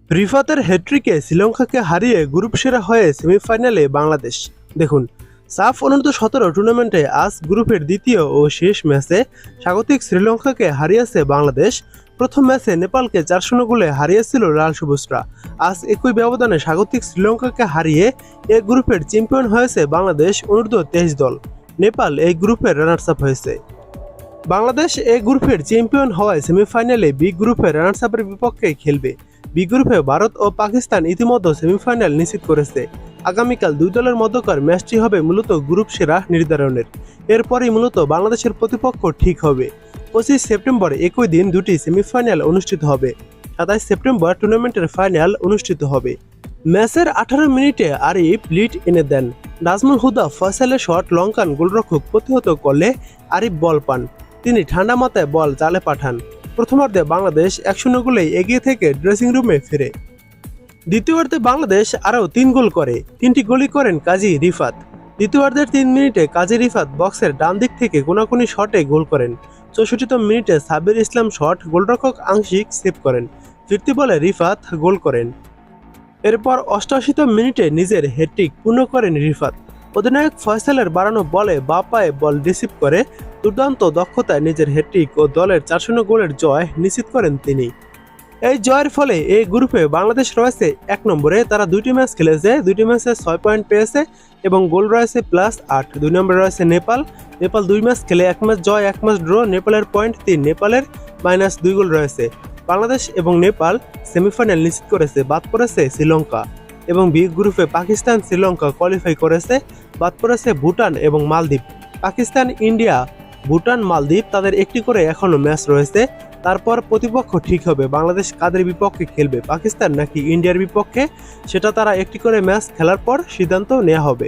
রিফাতের হ্যাট্রিকে শ্রীলঙ্কাকে হারিয়ে গ্রুপ সেরা হয়ে সেমিফাইনালে বাংলাদেশ। দেখুন, সাফ অনূর্ধ্ব-17 টুর্নামেন্টে আজ গ্রুপের দ্বিতীয় ও শেষ ম্যাচে স্বাগতিক শ্রীলঙ্কাকে হারিয়েছে বাংলাদেশ। প্রথম ম্যাচে নেপালকে 4-0 গোলে হারিয়েছিল লাল সবুজরা। আজ একই ব্যবধানে স্বাগতিক শ্রীলঙ্কাকে হারিয়ে এ গ্রুপের চ্যাম্পিয়ন হয়েছে বাংলাদেশ অনূর্ধ্ব-23 দল। নেপাল এই গ্রুপের রানার্স আপ হয়েছে। বাংলাদেশ এ গ্রুপের চ্যাম্পিয়ন হওয়ায় সেমিফাইনালে বি গ্রুপের রানার্স আপের বিপক্ষে খেলবে। বি গ্রুপে ভারত ও পাকিস্তান ইতিমধ্যে সেমিফাইনাল নিশ্চিত করেছে। আগামীকাল দুই দলের মধ্যকার ম্যাচটি হবে মূলত গ্রুপ সেরা নির্ধারণের। এরপরই মূলত বাংলাদেশের প্রতিপক্ষ ঠিক হবে। 25 সেপ্টেম্বর একই দিন দুটি সেমিফাইনাল অনুষ্ঠিত হবে। 27 সেপ্টেম্বর টুর্নামেন্টের ফাইনাল অনুষ্ঠিত হবে। ম্যাচের 18 মিনিটে আরিফ লিড এনে দেন। নাজমুল হুদা ফয়সালের শট লঙ্কান গোলরক্ষক প্রতিহত করলে আরিফ বল পান। তিনি ঠান্ডা মাথায় বল জালে পাঠান। প্রথমার্ধে বাংলাদেশ 1-0 গোলেই এগিয়ে থেকে ড্রেসিং রুমে ফিরে। দ্বিতীয়ার্ধে বাংলাদেশ আরও 3 গোল করে। 3টি গোলই করেন কাজী রিফাত। দ্বিতীয়ার্ধের 3 মিনিটে কাজী রিফাত বক্সের ডান দিক থেকে কোনাকুনি শটে গোল করেন। 64তম মিনিটে সাব্বির ইসলাম শট গোলরক্ষক আংশিক সেভ করেন। ফিরতি বলে রিফাত গোল করেন। এরপর 88তম মিনিটে নিজের হ্যাট্রিক পূর্ণ করেন রিফাত। অধিনায়ক ফয়সালের বাড়ানো বলে বাঁ পায়ে বল রিসিভ করে দুর্দান্ত দক্ষতায় নিজের হ্যাট্রিক ও দলের 4-0 গোলের জয় নিশ্চিত করেন তিনি। এই জয়ের ফলে এই গ্রুপে বাংলাদেশ রয়েছে 1 নম্বরে। তারা 2টি ম্যাচ খেলেছে, 2টি ম্যাচে 6 পয়েন্ট পেয়েছে এবং গোল রয়েছে +8। 2 নম্বরে রয়েছে নেপাল। 2 ম্যাচ খেলে 1 ম্যাচ জয় 1 ম্যাচ ড্র। নেপালের পয়েন্ট 3, নেপালের -2 গোল রয়েছে। বাংলাদেশ এবং নেপাল সেমিফাইনাল নিশ্চিত করেছে। বাদ পড়েছে শ্রীলঙ্কা। এবং বি গ্রুপে পাকিস্তান শ্রীলঙ্কা কোয়ালিফাই করেছে। বাদ পড়েছে ভুটান এবং মালদ্বীপ। পাকিস্তান, ইন্ডিয়া, ভুটান, মালদ্বীপ তাদের একটি করে এখনো ম্যাচ রয়েছে। তারপর প্রতিপক্ষ ঠিক হবে বাংলাদেশ কাদের বিপক্ষে খেলবে, পাকিস্তান নাকি ইন্ডিয়ার বিপক্ষে, সেটা তারা একটি করে ম্যাচ খেলার পর সিদ্ধান্ত নেওয়া হবে।